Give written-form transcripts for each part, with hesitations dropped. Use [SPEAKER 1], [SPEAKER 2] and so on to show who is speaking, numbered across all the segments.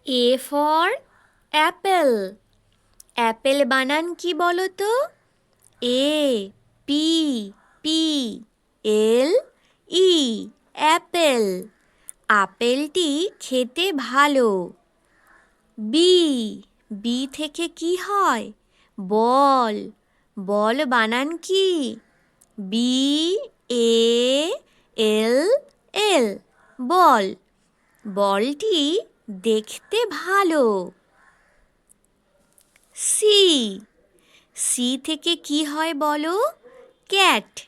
[SPEAKER 1] A for Apple. Apple বানান কি বলো তো? A P P L E apple. আপেলটি খেতে ভালো। বি বি থেকে কি হয়? বল। বল বানান কি? বি এ এল এল বল। বলটি দেখতে ভালো। সি সি থেকে কি হয় বলো? ক্যাট।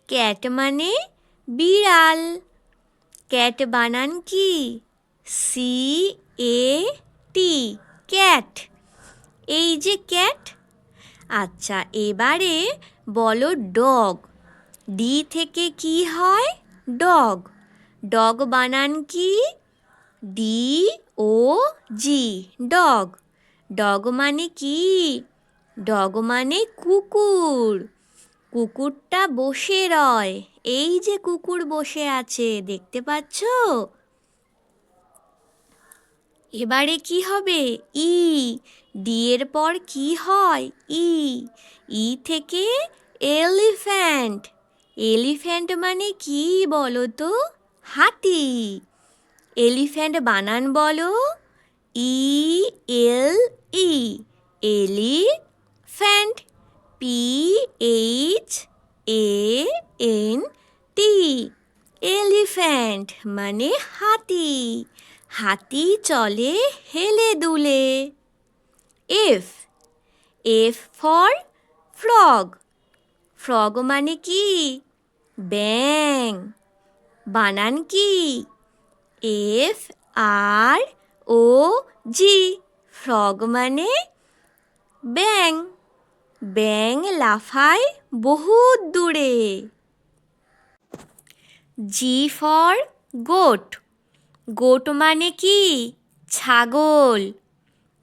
[SPEAKER 1] ক্যাট মানে বিড়াল। ক্যাট বানান কি? সি এ টি ক্যাট। এই যে ক্যাট। আচ্ছা, এবারে বলো ডগ। ডি থেকে কি হয়? ডগ। ডগ বানান কি? ডি ও জি ডগ। ডগ মানে কি? ডগ মানে কুকুর। কুকুরটা বসে রয়। এই যে কুকুর বসে আছে, দেখতে পাচ্ছ? এবারে কি হবে? ই ডি এর পর কি হয়? ই ই থেকে এলিফ্যান্ট। এলিফ্যান্ট মানে কি বলো তো? হাতি। এলিফ্যান্ট বানান বলো? E L E elephant. P H A N T elephant মানে হাতি। হাতি চলে হেলে দুলে। F F for frog. Frog মানে কি? ব্যাঙ। বানান কি? এফ আর ও জি ফ্রগ মানে ব্যাঙ। ব্যাঙ লাফায় বহুত দূরে। G for goat. গোট মানে কি? ছাগল।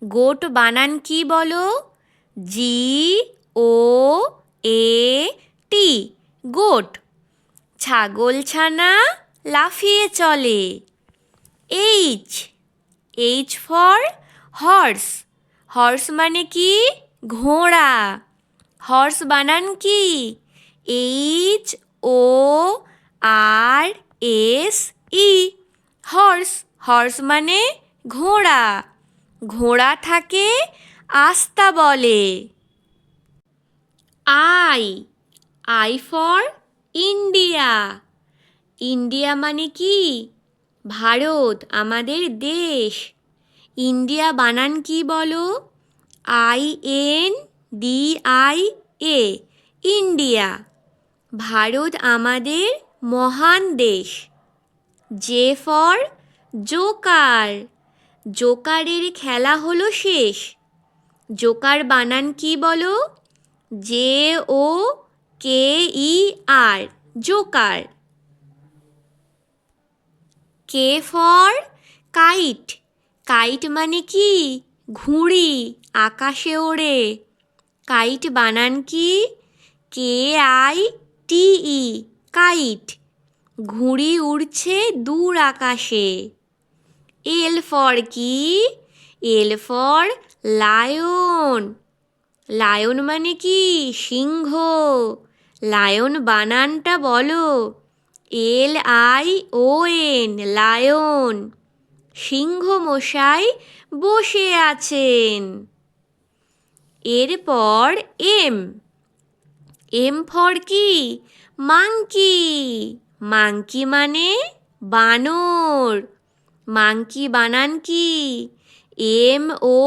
[SPEAKER 1] গোট বানান কি বলো? G O A T goat. ছাগল ছানা লাফিয়ে চলে। H H for horse. Horse মানে কি? ঘোড়া। হর্স বানান কি? H O R S E horse. Horse মানে ঘোড়া। ঘোড়া থাকে আস্তাবলে। I I for India. India মানে কি? ভারত, আমাদের দেশ। ইন্ডিয়া বানান কি বলো? I N D I A India. ভারত আমাদের মহান দেশ। J for Joker. জোকারের খেলা হলো শেষ। জোকার বানান কি বলো? J O K E R joker. K for kite. Kite মানে কি? ঘুড়ি, আকাশে ওড়ে। কাইট বানান কি? K I T E kite. ঘুড়ি উড়ছে দূর আকাশে। এল ফর কি? L for lion. লায়ন মানে কি? সিংহ। লায়ন বানানটা বলো? L I O N lion. সিংহ মশাই বসে আছেন। এরপর এম। এম ফর কি? মাংকি। মাংকি মানে বানর। মাংকি বানান কি? M O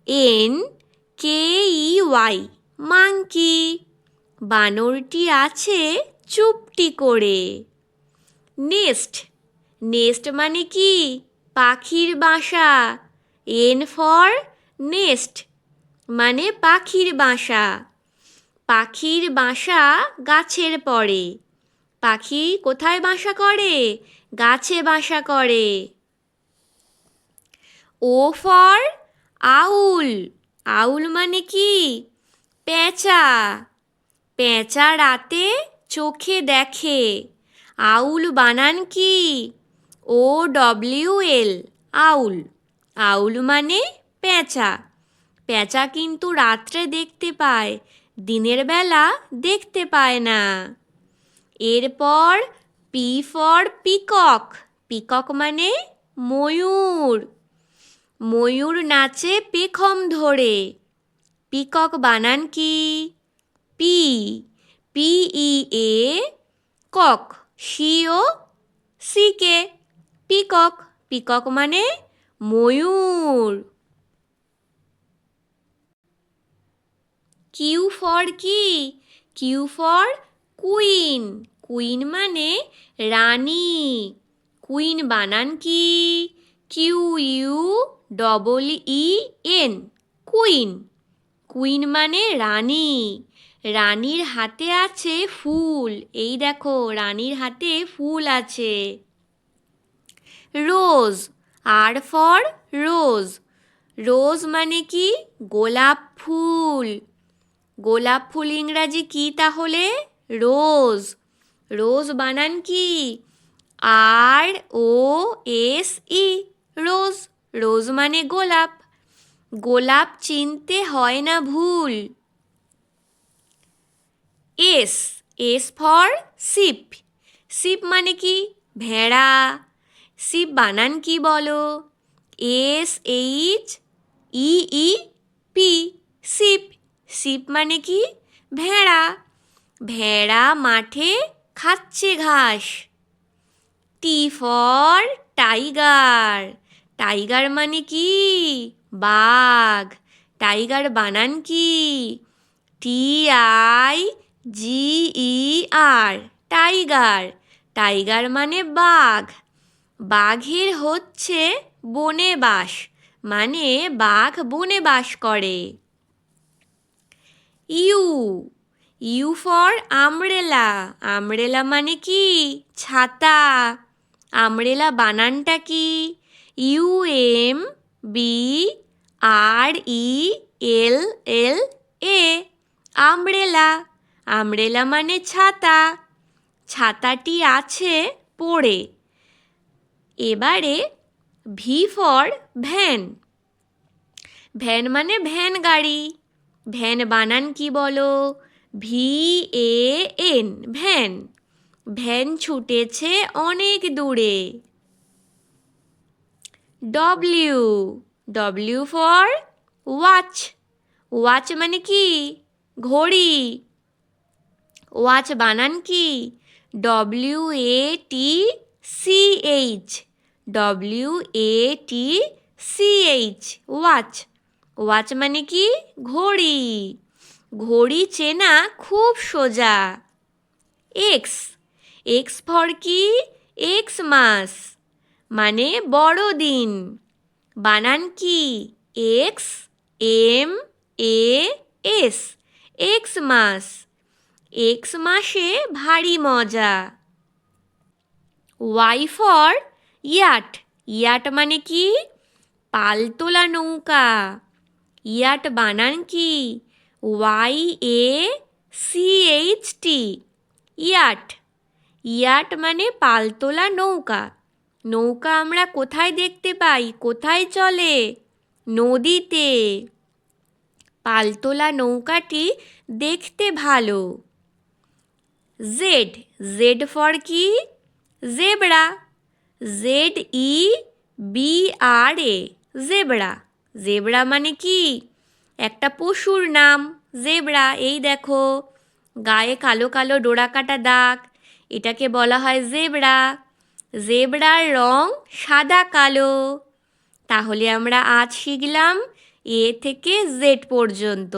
[SPEAKER 1] N K E Y monkey. বানরটি আছে চুপটি করে। নেস্ট। নেস্ট মানে কি? পাখির বাসা। এন ফর নেস্ট মানে পাখির বাসা। পাখির বাসা গাছের পরে। পাখি কোথায় বাসা করে? গাছে বাসা করে। ও ফর আউল। আউল মানে কি? পেঁচা। পেঁচা রাতে চোখে দেখে। আউল বানান কি? ও ডব্লিউ এল আউল। আউল মানে পেঁচা। পেঁচা কিন্তু রাত্রে দেখতে পায়, দিনের বেলা দেখতে পায় না। এরপর পি ফর পিকক। পিকক মানে ময়ূর। ময়ূর নাচে পেখম ধরে। পিকক বানান কি? P, P E A cock, C O C K, peacock. Peacock মানে ময়ূর। কিউ ফর কি? Q for queen. কুইন মানে রানী। কুইন বানান কি? Q U double E N, queen. Queen মানে রানী। রানীর হাতে আছে ফুল। এই দেখো রানীর হাতে ফুল আছে। রোজ, আর ফর রোজ। রোজ মানে কি? গোলাপ ফুল। গোলাপ ফুল ইংরাজি কি তাহলে? রোজ। রোজ বানান কি? আর ও এস ই, রোজ। রোজ মানে গোলাপ। গোলাপ চিনতে হয় না ভুল। S, S for ship. Ship মানে কি? ভেড়া। শিপ বানান কি বলো? S H E E P, ship. Ship মানে কি? ভেড়া। ভেড়া মাঠে খাচ্ছে ঘাস। T for tiger. টাইগার মানে কি? বাঘ। টাইগার বানান কি? T I G E R, tiger. Tiger মানে বাঘ। বাঘের হচ্ছে বনে বাস, মানে বাঘ বনে বাস করে। U, U for umbrella. Umbrella মানে কি? ছাতা। আমব্রেলা বানানটা কি? U M B R E L L A, umbrella. Umbrella মানে ছাতা। ছাতাটি আছে পড়ে। এবারে ভি ফর ভ্যান। ভ্যান মানে ভ্যান গাড়ি। ভ্যান বানান কি বলো? V A N, van. Van ছুটেছে অনেক দূরে। W, W for watch. Watch মানে কি? ঘড়ি। ওয়াচ বানান কি? W A T C H, W A T C H, watch. Watch মানে কি? ঘড়ি। ঘড়ি চেনা খুব সোজা। এক্স, এক্স ফর কি? এক্স মাস, মানে বড়দিন। বানান কি? X M A S, Xmas. এক্স মাসে ভারী মজা। Y for yacht. ইয়াট মানে কি? পালতোলা নৌকা। ইয়াট বানান কি? Y A C H T, yacht. Yacht মানে পালতোলা নৌকা। নৌকা আমরা কোথায় দেখতে পাই? কোথায় চলে? নদীতে। পালতোলা নৌকাটি দেখতে ভালো। জেড, জেড ফর কি? জেব্রা। জেড ই বি আর এ, জেব্রা। জেব্রা মানে কি? একটা পশুর নাম জেব্রা। এই দেখো গায়ে কালো কালো ডোরাকাটা দাগ, এটাকে বলা হয় জেব্রা। জেব্রার রং সাদা কালো। তাহলে আমরা আজ শিখলাম এ থেকে জেড পর্যন্ত।